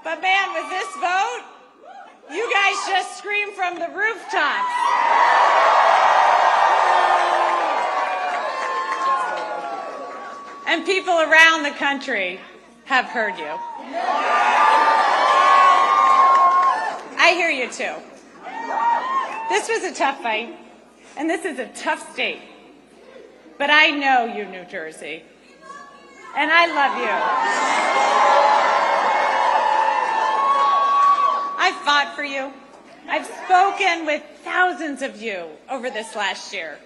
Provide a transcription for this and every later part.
But man, with this vote, you guys just scream from the rooftops. And people around the country have heard you. I hear you too. This was a tough fight, and this is a tough state. But I know you, New Jersey, and I love you. I've fought for you. I've spoken with thousands of you over this last year.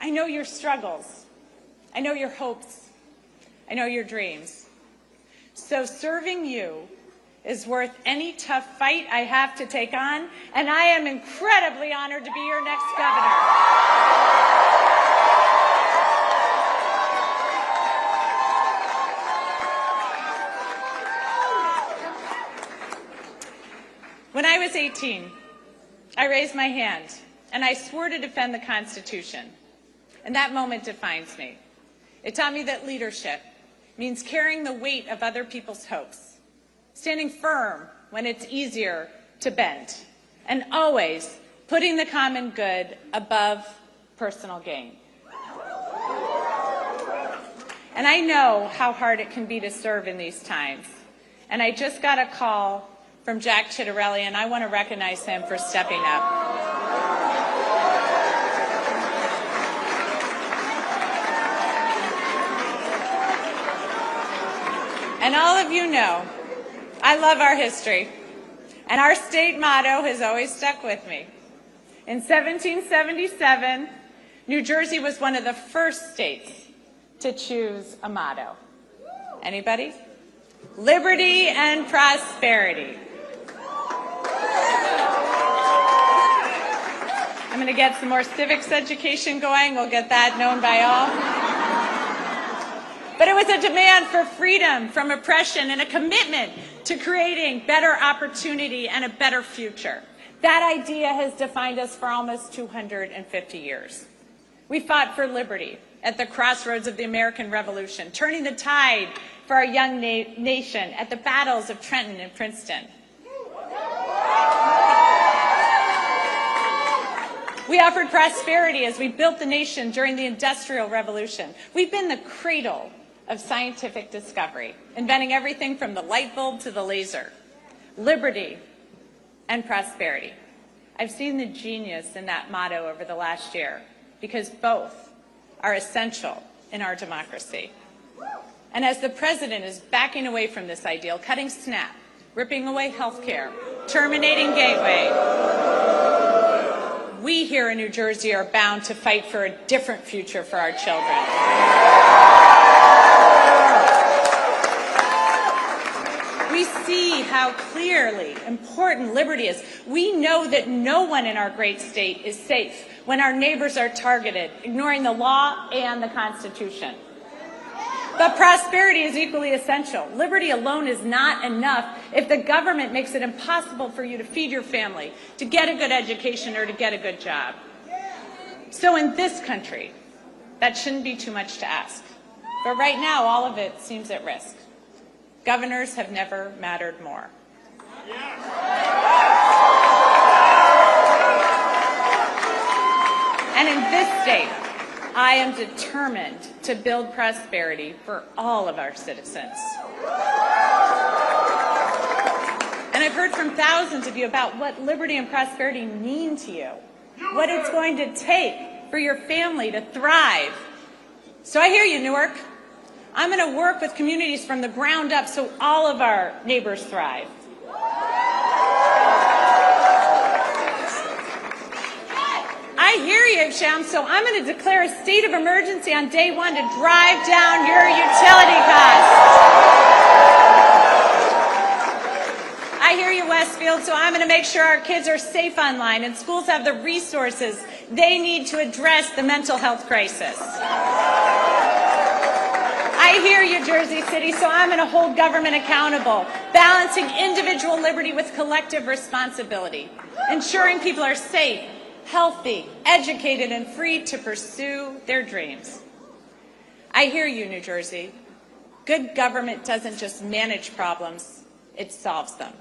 I know your struggles. I know your hopes. I know your dreams. So serving you is worth any tough fight I have to take on, and I am incredibly honored to be your next governor. When I was 18, I raised my hand and I swore to defend the Constitution. And that moment defines me. It taught me that leadership means carrying the weight of other people's hopes, standing firm when it's easier to bend, and always putting the common good above personal gain. And I know how hard it can be to serve in these times. And I just got a call from Jack Ciattarelli, and I want to recognize him for stepping up. And all of you know, I love our history, and our state motto has always stuck with me. In 1777, New Jersey was one of the first states to choose a motto. Anybody? Liberty and prosperity. I'm going to get some more civics education going. We'll get that known by all. But it was a demand for freedom from oppression and a commitment to creating better opportunity and a better future. That idea has defined us for almost 250 years. We fought for liberty at the crossroads of the American Revolution, turning the tide for our young nation at the battles of Trenton and Princeton. We offered prosperity as we built the nation during the Industrial Revolution. We've been the cradle of scientific discovery, inventing everything from the light bulb to the laser. Liberty and prosperity. I've seen the genius in that motto over the last year because both are essential in our democracy. And as the president is backing away from this ideal, cutting SNAP, ripping away health care, terminating Gateway, we here in New Jersey are bound to fight for a different future for our children. We see how clearly important liberty is. We know that no one in our great state is safe when our neighbors are targeted, ignoring the law and the Constitution. But prosperity is equally essential. Liberty alone is not enough if the government makes it impossible for you to feed your family, to get a good education, or to get a good job. So in this country, that shouldn't be too much to ask. But right now, all of it seems at risk. Governors have never mattered more. And in this state, I am determined to build prosperity for all of our citizens. And I've heard from thousands of you about what liberty and prosperity mean to you, what it's going to take for your family to thrive. So I hear you, Newark. I'm going to work with communities from the ground up so all of our neighbors thrive. I hear you, Sham, so I'm going to declare a state of emergency on day one to drive down your utility costs. I hear you, Westfield, so I'm going to make sure our kids are safe online and schools have the resources they need to address the mental health crisis. I hear you, Jersey City, so I'm going to hold government accountable, balancing individual liberty with collective responsibility, ensuring people are safe, healthy, educated, and free to pursue their dreams. I hear you, New Jersey. Good government doesn't just manage problems, it solves them.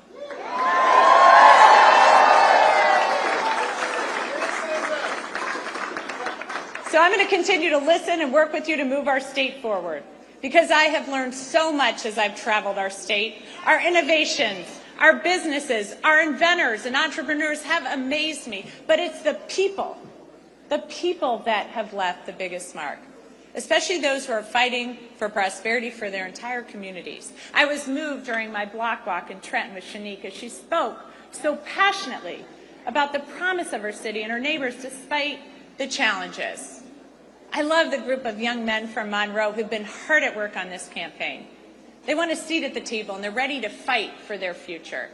So I'm going to continue to listen and work with you to move our state forward, because I have learned so much as I've traveled our state. Our innovations, our businesses, our inventors and entrepreneurs have amazed me, but it's the people that have left the biggest mark, especially those who are fighting for prosperity for their entire communities. I was moved during my block walk in Trenton with Shanique as she spoke so passionately about the promise of her city and her neighbors despite the challenges. I love the group of young men from Monroe who've been hard at work on this campaign. They want a seat at the table and they're ready to fight for their future.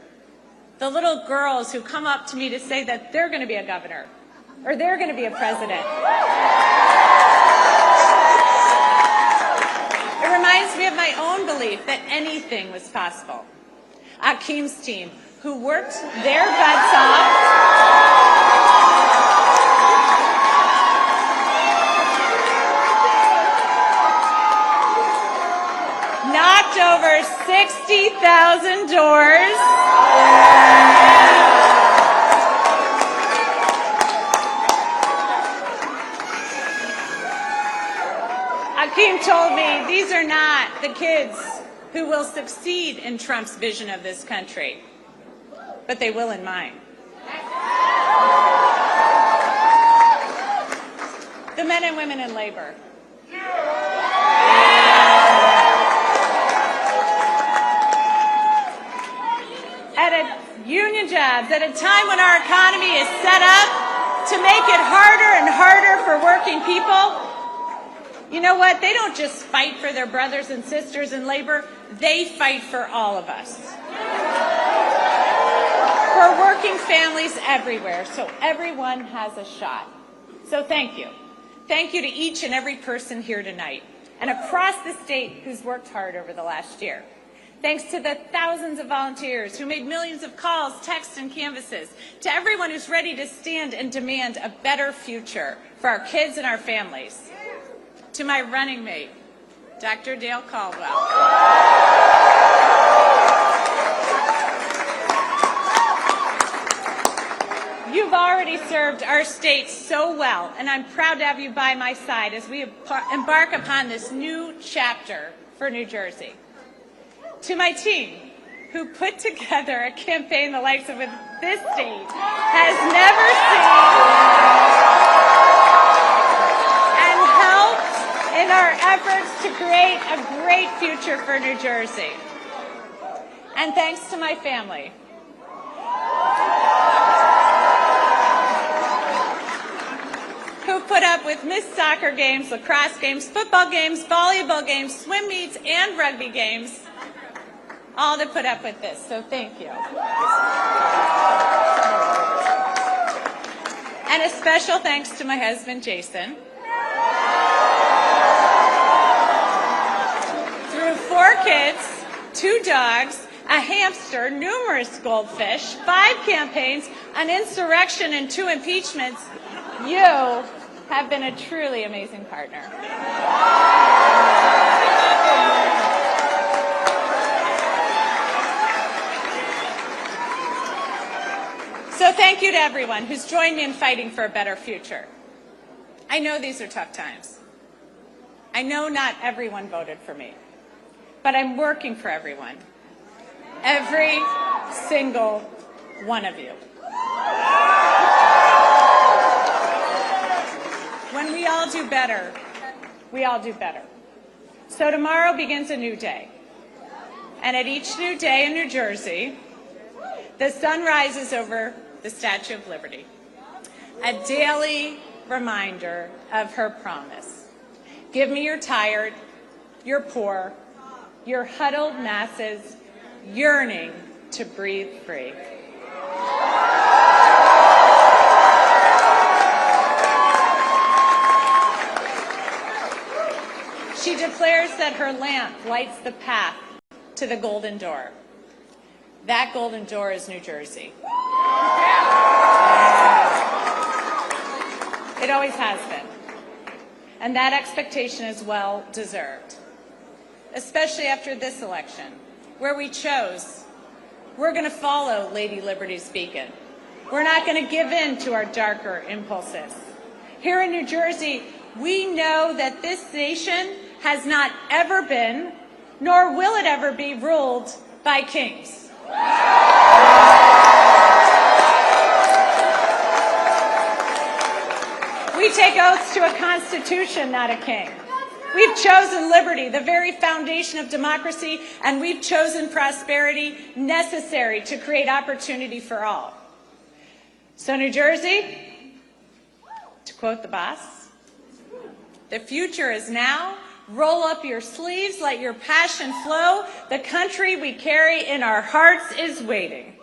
The little girls who come up to me to say that they're going to be a governor or they're going to be a president. It reminds me of my own belief that anything was possible. Akeem's team, who worked their butts off, knocked over 60,000 doors. Akeem told me these are not the kids who will succeed in Trump's vision of this country, but they will in mine. The men and women in labor. Union jobs at a time when our economy is set up to make it harder and harder for working people. You know what? They don't just fight for their brothers and sisters in labor. They fight for all of us. For working families everywhere, so everyone has a shot. So thank you. Thank you to each and every person here tonight and across the state who's worked hard over the last year. Thanks to the thousands of volunteers who made millions of calls, texts, and canvases. To everyone who's ready to stand and demand a better future for our kids and our families. To my running mate, Dr. Dale Caldwell. You've already served our state so well, and I'm proud to have you by my side as we embark upon this new chapter for New Jersey. To my team, who put together a campaign the likes of this state has never seen, and helped in our efforts to create a great future for New Jersey. And thanks to my family, who put up with missed soccer games, lacrosse games, football games, volleyball games, swim meets, and rugby games, all to put up with this, so thank you. And a special thanks to my husband, Jason. Through 4 kids, 2 dogs, a hamster, numerous goldfish, 5 campaigns, an insurrection, and 2 impeachments, you have been a truly amazing partner. So thank you to everyone who's joined me in fighting for a better future. I know these are tough times. I know not everyone voted for me, but I'm working for everyone. Every single one of you. When we all do better, we all do better. So tomorrow begins a new day. And at each new day in New Jersey, the sun rises over the Statue of Liberty, a daily reminder of her promise. Give me your tired, your poor, your huddled masses yearning to breathe free. She declares that her lamp lights the path to the golden door. That golden door is New Jersey. It always has been. And that expectation is well deserved, especially after this election, where we chose we're going to follow Lady Liberty's beacon. We're not going to give in to our darker impulses. Here in New Jersey, we know that this nation has not ever been, nor will it ever be, ruled by kings. We take oaths to a constitution, not a king. We've chosen liberty, the very foundation of democracy, and we've chosen prosperity necessary to create opportunity for all. So New Jersey, to quote the boss, the future is now. Roll up your sleeves, let your passion flow. The country we carry in our hearts is waiting.